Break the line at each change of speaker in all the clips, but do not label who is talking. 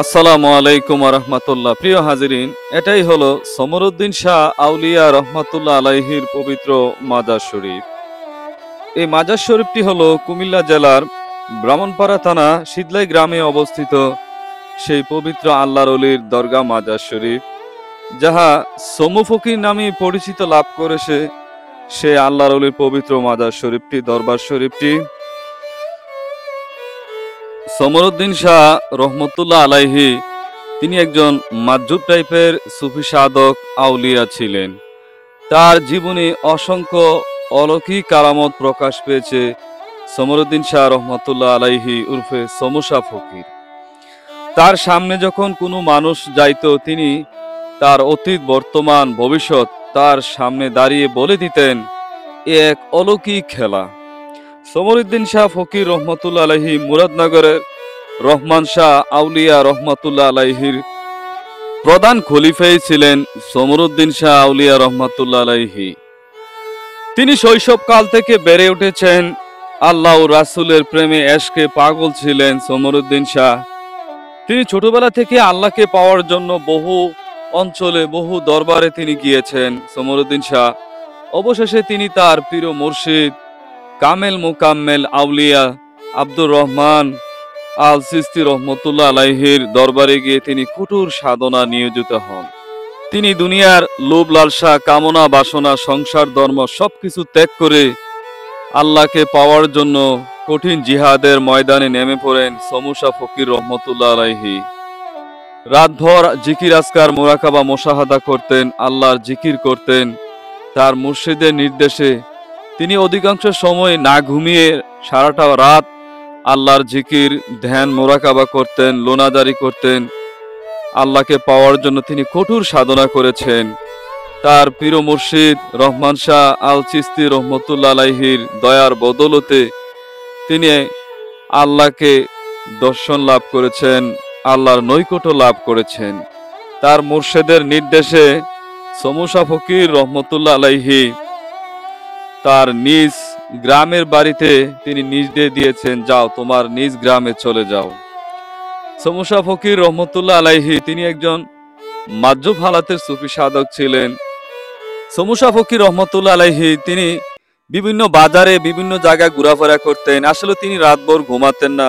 আসসালামু আলাইকুম রহমতুল্লাহ। প্রিয় হাজিরিন, এটাই হলো সমরউদ্দিন শাহ আউলিয়া রহমাতুল্লাহ আলাইহির পবিত্র মাজার শরীফ। এই মাজার শরীফটি হলো কুমিল্লা জেলার ব্রাহ্মণপাড়া থানা শীতলাই গ্রামে অবস্থিত সেই পবিত্র আল্লাহর অলির দরগা মাজার শরীফ, যাহা সমু ফকির নামে পরিচিত লাভ করেছে। সে আল্লাহর অলির পবিত্র মাজার শরীফটি, দরবার শরীফটি সমরউদ্দিন শাহ রহমতুল্লাহ আলাইহি, তিনি একজন মাজ্জুব টাইপের সুফি সাধক আউলিয়া ছিলেন। তার জীবনে অসংখ্য অলৌকিক কারামত প্রকাশ পেয়েছে সমরউদ্দিন শাহ রহমতুল্লাহ আলাইহি উর্ফে সমু শাহ ফকির। তার সামনে যখন কোনো মানুষ যাইতো, তিনি তার অতীত, বর্তমান, ভবিষ্যৎ তার সামনে দাঁড়িয়ে বলে দিতেন, এ এক অলৌকিক খেলা। সমরউদ্দিন শাহ ফকির রহমতুল্লাহ আলাইহি মুরাদনগরের রহমান শাহ আউলিয়া রহমতুল্লাহ আলাইহির প্রধান খলিফাই ছিলেন সমরউদ্দিন শাহ আউলিয়া রহমতুল্লাহ আলাইহি। তিনি শৈশবকাল থেকে বেড়ে উঠেছেন আল্লাহ ও রাসূলের প্রেমে, এশকে পাগল ছিলেন সমরউদ্দিন শাহ। তিনি ছোটবেলা থেকে আল্লাহকে পাওয়ার জন্য বহু অঞ্চলে, বহু দরবারে তিনি গিয়েছেন সমরউদ্দিন শাহ। অবশেষে তিনি তার প্রিয় মুর্শিদ কামেল মুকাম্মেল আউলিয়া আব্দুর রহমান আল সিস্তি রহমতুল্লাহ আলাইহির দরবারে গিয়ে তিনি কঠোর সাধনা নিয়োজিত হন। তিনি দুনিয়ার লোভ, লালসা, কামনা, বাসনা, সংসার, ধর্ম সবকিছু ত্যাগ করে আল্লাহকে পাওয়ার জন্য কঠিন জিহাদের ময়দানে নেমে পড়েন সমু শাহ ফকির রহমতুল্লাহ আলাইহি। রাতভর জিকির, আজকার, মুরাকাবা, মুশাহাদা করতেন, আল্লাহর জিকির করতেন। তার মুর্শিদের নির্দেশে তিনি অধিকাংশ সময় না ঘুমিয়ে সারাটা রাত আল্লাহর জিকির, ধ্যান, মোরাকাবা করতেন, লোনাদারি করতেন। আল্লাহকে পাওয়ার জন্য তিনি কঠোর সাধনা করেছেন। তার প্রিয় মুর্শিদ রহমান শাহ আল চিস্তি রহমতুল্লাহ আলাইহির দয়ার বদৌলতে তিনি আল্লাহকে দর্শন লাভ করেছেন, আল্লাহর নৈকট্য লাভ করেছেন। তার মুর্শিদের নির্দেশে সমু শাহ ফকির রহমতুল্লাহ আলাইহি তার নিজ গ্রামের বাড়িতে তিনি নির্দেশ দিয়েছেন, যাও তোমার নিজ গ্রামে চলে যাও। সমু শাহ ফকির রহমতুল্লাহ আলাইহি তিনি একজন মাজ্জুব হালাতের সুফি সাধক ছিলেন। সমু শাহ ফকির রহমতুল্লাহ আলাইহি তিনি বিভিন্ন বাজারে, বিভিন্ন জায়গায় ঘোরাফেরা করতেন। আসলে তিনি রাতভর ঘুমাতেন না।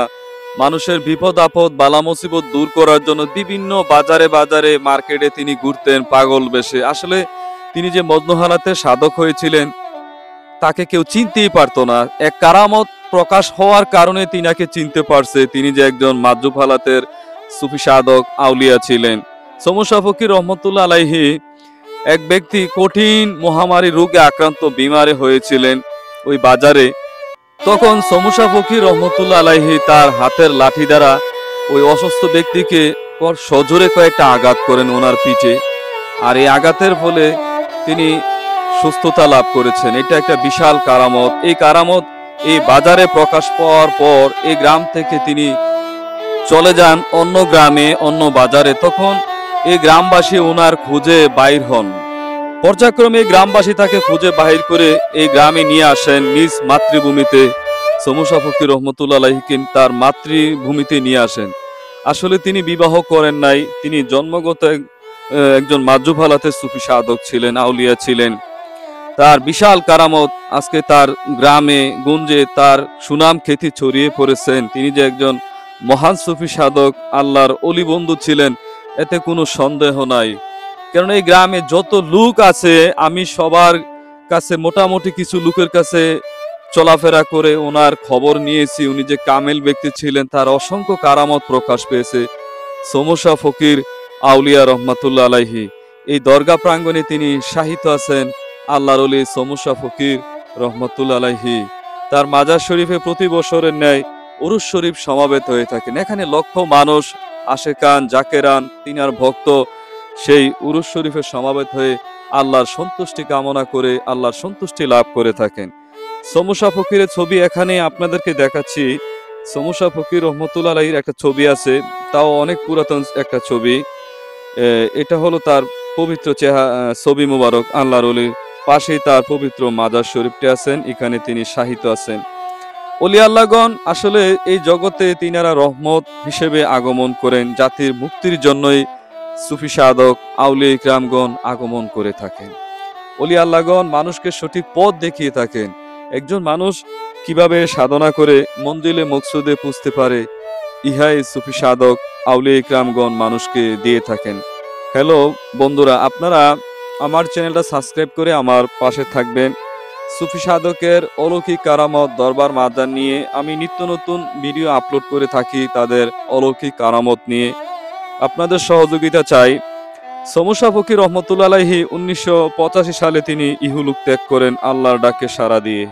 মানুষের বিপদ আপদ, বালা মুসিবত দূর করার জন্য বিভিন্ন বাজারে বাজারে, মার্কেটে তিনি ঘুরতেন পাগল বেশে। আসলে তিনি যে মজনু হালাতের সাধক হয়েছিলেন তাকে কেউ চিনতেই পারতো না। এক কারামত প্রকাশ হওয়ার কারণে তিনাকে চিনতে পারছে, তিনি যে একজন মাজ্জুব হালাতের সুফি সাধক আউলিয়া ছিলেন। সমু শাহ ফকির রহমতুল্লাহ আলাইহি এক ব্যক্তি কঠিন মহামারী রোগে আক্রান্ত, বিমারে হয়েছিলেন ওই বাজারে। তখন সমু শাহ ফকির রহমতুল্লাহ আলাইহি তার হাতের লাঠি দ্বারা ওই অসুস্থ ব্যক্তিকে সজোরে কয়েকটা আঘাত করেন ওনার পিঠে। আর এই আঘাতের ফলে তিনি সুস্থতা লাভ করেছেন। এটা একটা বিশাল কারামত। এই কারামত এই বাজারে প্রকাশ পাওয়ার পর এই গ্রাম থেকে তিনি চলে যান অন্য গ্রামে, অন্য বাজারে। তখন এই গ্রামবাসী ওনার খুঁজে বাইর হন। পর্যায়ক্রমে গ্রামবাসী তাকে খুঁজে বাহির করে এই গ্রামে নিয়ে আসেন নিজ মাতৃভূমিতে। সমু শাহ ফকির রহমতুল্লাহ আলাইহিকে তার মাতৃভূমিতে নিয়ে আসেন। আসলে তিনি বিবাহ করেন নাই, তিনি জন্মগত একজন মাজ্জুব হালাতের সুফি সাধক ছিলেন, আউলিয়া ছিলেন। তার বিশাল কারামত আজকে তার গ্রামে গঞ্জে তার সুনাম খ্যাতি ছড়িয়ে পড়েছেন। তিনি যে একজন মহান সুফি সাধক, আল্লাহর অলি বন্ধু ছিলেন, এতে কোনো সন্দেহ নাই। কারণ এই গ্রামে যত লোক আছে, আমি সবার কাছে, মোটামুটি কিছু লোকের কাছে চলাফেরা করে ওনার খবর নিয়েছি। উনি যে কামেল ব্যক্তি ছিলেন, তার অসংখ্য কারামত প্রকাশ পেয়েছে। সমু শাহ ফকির আউলিয়া রহমাতুল্লাহ আলাইহি এই দরগা প্রাঙ্গণে তিনি শাহিত আছেন আল্লাহর ওলি সমু শাহ ফকির রহমতুল্লাহ আলাইহি। তার মাজার শরীফে প্রতি বছরের ন্যায় উরুস শরীফ সমাবেত হয়ে থাকেন। এখানে লক্ষ মানুষ, আশেকান, জাকেরান, তিনার ভক্ত সেই উরুস শরীফে সমাবেত হয়ে আল্লাহর সন্তুষ্টি কামনা করে আল্লাহর সন্তুষ্টি লাভ করে থাকেন। সমু শাহ ফকিরের ছবি এখানে আপনাদেরকে দেখাচ্ছি। সমু শাহ ফকির রহমতুল্লাহ আলাইহির একটা ছবি আছে, তাও অনেক পুরাতন একটা ছবি। এটা হলো তার পবিত্র ছবি মুবারক। আল্লাহর ওলির পাশেই তার পবিত্র মাজার শরীফটি আছেন, এখানে তিনি শাহিত আছেন। অলি আল্লাহগণ আসলে এই জগতে তিনারা রহমত হিসেবে আগমন করেন, জাতির মুক্তির জন্যই সুফি সাধক আউলিয়া ইকরামগণ আগমন করে থাকেন। অলি আল্লাহগণ মানুষকে সঠিক পথ দেখিয়ে থাকেন। একজন মানুষ কিভাবে সাধনা করে মঞ্জিলে মকসুদে পুজতে পারে, ইহাই সুফি সাধক আউলিয়া ইকরামগণ মানুষকে দিয়ে থাকেন। হ্যালো বন্ধুরা, আপনারা আমার চ্যানেলটা সাবস্ক্রাইব করে আমার পাশে থাকবেন। সুফি সাধকের অলৌকিক কারামত দরবার মাজার নিয়ে আমি নিত্য নতুন ভিডিও আপলোড করে থাকি, তাদের অলৌকিক কারামত নিয়ে আপনাদের সহযোগিতা চাই। সমস্যা ফকির রহমতুল্লাহ আলাইহি 1985 সালে তিনি ইহলোক ত্যাগ করেন আল্লাহর ডাকে সাড়া দিয়ে।